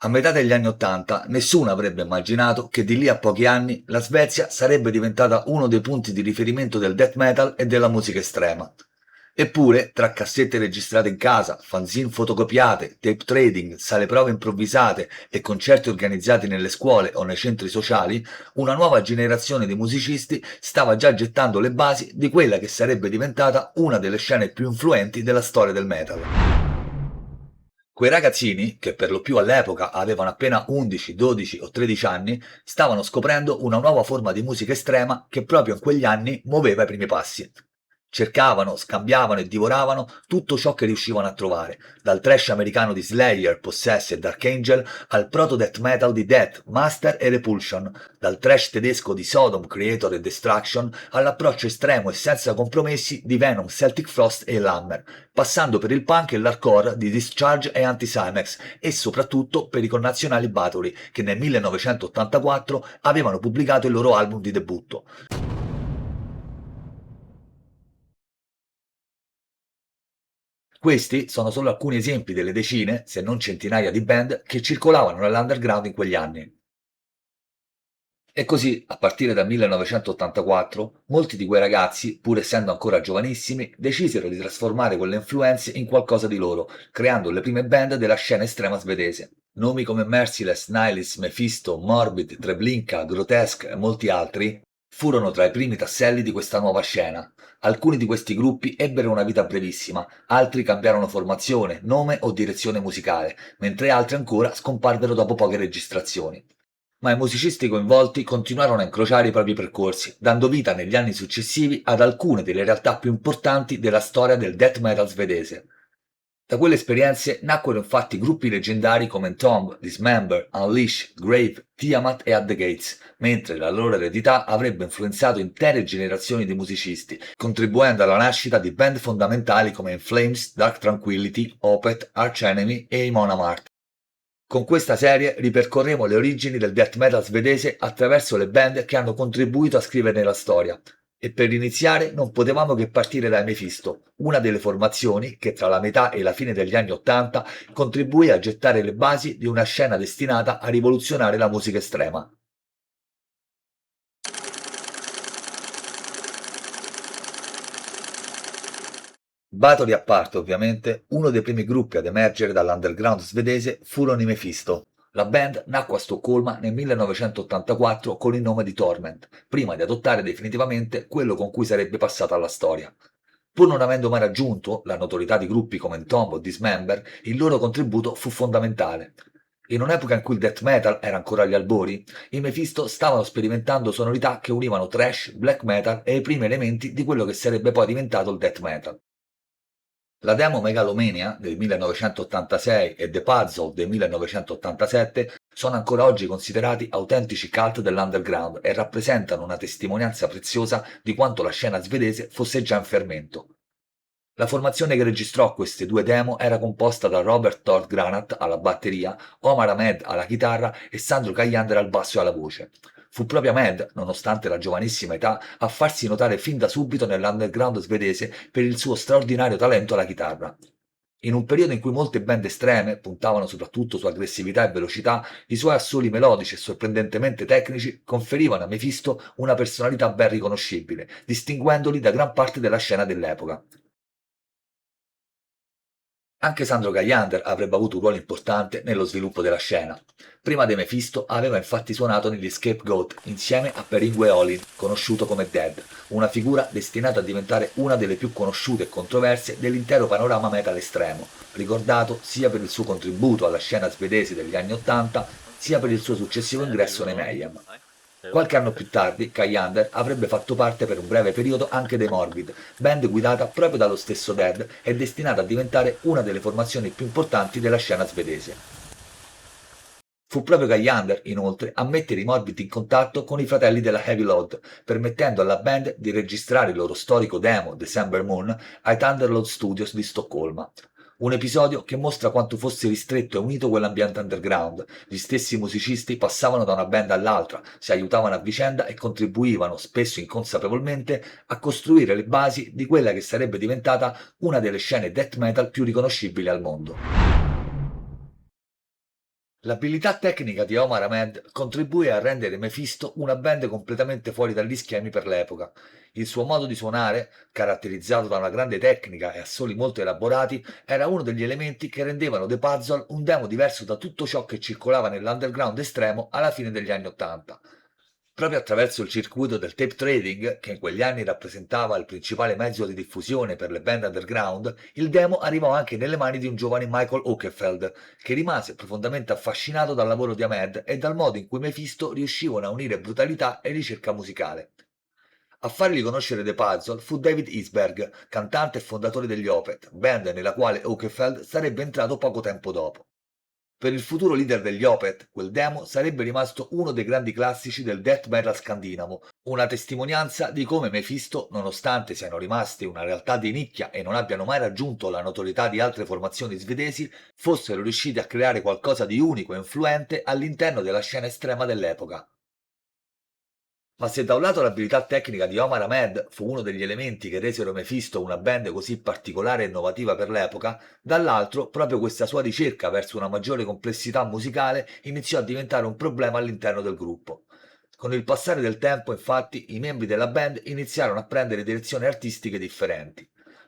A metà degli anni '80 nessuno avrebbe immaginato che di lì a pochi anni la Svezia sarebbe diventata uno dei punti di riferimento del death metal e della musica estrema. Eppure, tra cassette registrate in casa, fanzine fotocopiate, tape trading, sale prove improvvisate e concerti organizzati nelle scuole o nei centri sociali, una nuova generazione di musicisti stava già gettando le basi di quella che sarebbe diventata una delle scene più influenti della storia del metal. Quei ragazzini, che per lo più all'epoca avevano appena 11, 12 o 13 anni, stavano scoprendo una nuova forma di musica estrema che proprio in quegli anni muoveva i primi passi. Cercavano, scambiavano e divoravano tutto ciò che riuscivano a trovare, dal thrash americano di Slayer, Possessed e Dark Angel al proto-death metal di Death, Master e Repulsion, dal thrash tedesco di Sodom, Creator e Destruction all'approccio estremo e senza compromessi di Venom, Celtic Frost e Hammer, passando per il punk e l'hardcore di Discharge e Anti-Cymex e soprattutto per i connazionali Bathory, che nel 1984 avevano pubblicato il loro album di debutto. Questi sono solo alcuni esempi delle decine, se non centinaia di band che circolavano nell'underground in quegli anni. E così, a partire dal 1984, molti di quei ragazzi, pur essendo ancora giovanissimi, decisero di trasformare quelle influenze in qualcosa di loro, creando le prime band della scena estrema svedese. Nomi come Merciless, Nihilist, Mephisto, Morbid, Treblinka, Grotesque e molti altri furono tra i primi tasselli di questa nuova scena. Alcuni di questi gruppi ebbero una vita brevissima, altri cambiarono formazione, nome o direzione musicale, mentre altri ancora scomparvero dopo poche registrazioni. Ma i musicisti coinvolti continuarono a incrociare i propri percorsi, dando vita negli anni successivi ad alcune delle realtà più importanti della storia del death metal svedese. Da quelle esperienze nacquero infatti gruppi leggendari come Entomb, Dismember, Unleash, Grave, Tiamat e At the Gates, mentre la loro eredità avrebbe influenzato intere generazioni di musicisti, contribuendo alla nascita di band fondamentali come In Flames, Dark Tranquillity, Opeth, Arch Enemy e Amon Amarth. Con questa serie ripercorremo le origini del death metal svedese attraverso le band che hanno contribuito a scriverne la storia. E per iniziare non potevamo che partire da Mephisto, una delle formazioni che tra la metà e la fine degli anni '80 contribuì a gettare le basi di una scena destinata a rivoluzionare la musica estrema. Bathory a parte, ovviamente, uno dei primi gruppi ad emergere dall'underground svedese furono i Mephisto. La band nacque a Stoccolma nel 1984 con il nome di Torment, prima di adottare definitivamente quello con cui sarebbe passata alla storia. Pur non avendo mai raggiunto la notorietà di gruppi come Entomb o Dismember, il loro contributo fu fondamentale. In un'epoca in cui il death metal era ancora agli albori, i Mephisto stavano sperimentando sonorità che univano thrash, black metal e i primi elementi di quello che sarebbe poi diventato il death metal. La demo Megalomania del 1986 e The Puzzle del 1987 sono ancora oggi considerati autentici cult dell'underground e rappresentano una testimonianza preziosa di quanto la scena svedese fosse già in fermento. La formazione che registrò queste due demo era composta da Robert Thord Granat alla batteria, Omar Ahmed alla chitarra e Sandro Cagliander al basso e alla voce. Fu proprio Ahmed, nonostante la giovanissima età, a farsi notare fin da subito nell'underground svedese per il suo straordinario talento alla chitarra. In un periodo in cui molte band estreme puntavano soprattutto su aggressività e velocità, i suoi assoli melodici e sorprendentemente tecnici conferivano a Mephisto una personalità ben riconoscibile, distinguendoli da gran parte della scena dell'epoca. Anche Sandro Gagliander avrebbe avuto un ruolo importante nello sviluppo della scena. Prima di Mephisto aveva infatti suonato negli Scapegoat insieme a Per-Yngve Olin, conosciuto come Dead, una figura destinata a diventare una delle più conosciute e controverse dell'intero panorama metal estremo, ricordato sia per il suo contributo alla scena svedese degli anni '80, sia per il suo successivo ingresso nei Mayhem. Qualche anno più tardi, Kyander avrebbe fatto parte per un breve periodo anche dei Morbid, band guidata proprio dallo stesso Dead e destinata a diventare una delle formazioni più importanti della scena svedese. Fu proprio Kyander, inoltre, a mettere i Morbid in contatto con i fratelli della Heavy Load, permettendo alla band di registrare il loro storico demo December Moon ai Thunderlord Studios di Stoccolma. Un episodio che mostra quanto fosse ristretto e unito quell'ambiente underground. Gli stessi musicisti passavano da una band all'altra, si aiutavano a vicenda e contribuivano, spesso inconsapevolmente, a costruire le basi di quella che sarebbe diventata una delle scene death metal più riconoscibili al mondo. L'abilità tecnica di Omar Ahmed contribuì a rendere Mephisto una band completamente fuori dagli schemi per l'epoca. Il suo modo di suonare, caratterizzato da una grande tecnica e assoli molto elaborati, era uno degli elementi che rendevano The Puzzle un demo diverso da tutto ciò che circolava nell'underground estremo alla fine degli anni Ottanta. Proprio attraverso il circuito del tape trading, che in quegli anni rappresentava il principale mezzo di diffusione per le band underground, il demo arrivò anche nelle mani di un giovane Michael Oakefeld, che rimase profondamente affascinato dal lavoro di Ahmed e dal modo in cui Mephisto riuscivano a unire brutalità e ricerca musicale. A fargli conoscere The Puzzle fu David Isberg, cantante e fondatore degli Opeth, band nella quale Oakefeld sarebbe entrato poco tempo dopo. Per il futuro leader degli Opeth, quel demo sarebbe rimasto uno dei grandi classici del death metal scandinavo, una testimonianza di come Mephisto, nonostante siano rimasti una realtà di nicchia e non abbiano mai raggiunto la notorietà di altre formazioni svedesi, fossero riusciti a creare qualcosa di unico e influente all'interno della scena estrema dell'epoca. Ma se da un lato l'abilità tecnica di Omar Ahmed fu uno degli elementi che resero Mephisto una band così particolare e innovativa per l'epoca, dall'altro proprio questa sua ricerca verso una maggiore complessità musicale iniziò a diventare un problema all'interno del gruppo. Con il passare del tempo, infatti, i membri della band iniziarono a prendere direzioni artistiche differenti.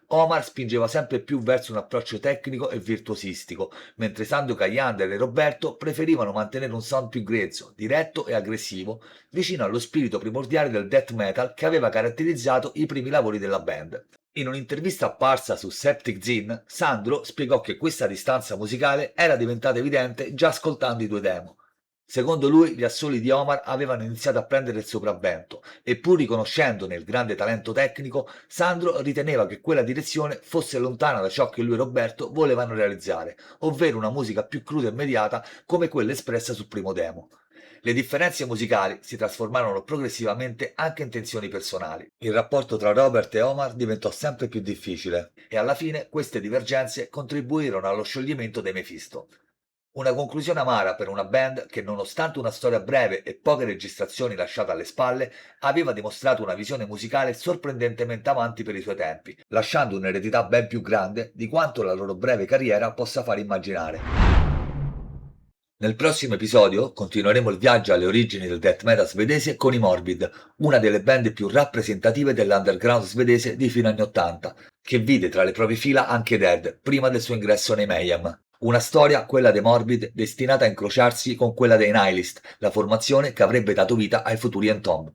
Omar spingeva sempre più verso un approccio tecnico e virtuosistico, mentre Sandro Cagliander e Roberto preferivano mantenere un sound più grezzo, diretto e aggressivo, vicino allo spirito primordiale del death metal che aveva caratterizzato i primi lavori della band. In un'intervista apparsa su Septic Zin, Sandro spiegò che questa distanza musicale era diventata evidente già ascoltando i due demo. Secondo lui, gli assoli di Omar avevano iniziato a prendere il sopravvento e pur riconoscendone il grande talento tecnico, Sandro riteneva che quella direzione fosse lontana da ciò che lui e Roberto volevano realizzare, ovvero una musica più cruda e immediata come quella espressa sul primo demo. Le differenze musicali si trasformarono progressivamente anche in tensioni personali. Il rapporto tra Robert e Omar diventò sempre più difficile e alla fine queste divergenze contribuirono allo scioglimento dei Mephisto. Una conclusione amara per una band che, nonostante una storia breve e poche registrazioni lasciate alle spalle, aveva dimostrato una visione musicale sorprendentemente avanti per i suoi tempi, lasciando un'eredità ben più grande di quanto la loro breve carriera possa far immaginare. Nel prossimo episodio continueremo il viaggio alle origini del death metal svedese con i Morbid, una delle band più rappresentative dell'underground svedese di fine anni Ottanta, che vide tra le proprie fila anche Dead prima del suo ingresso nei Mayhem. Una storia, quella dei Morbid, destinata a incrociarsi con quella dei Nihilist, la formazione che avrebbe dato vita ai futuri Entomb.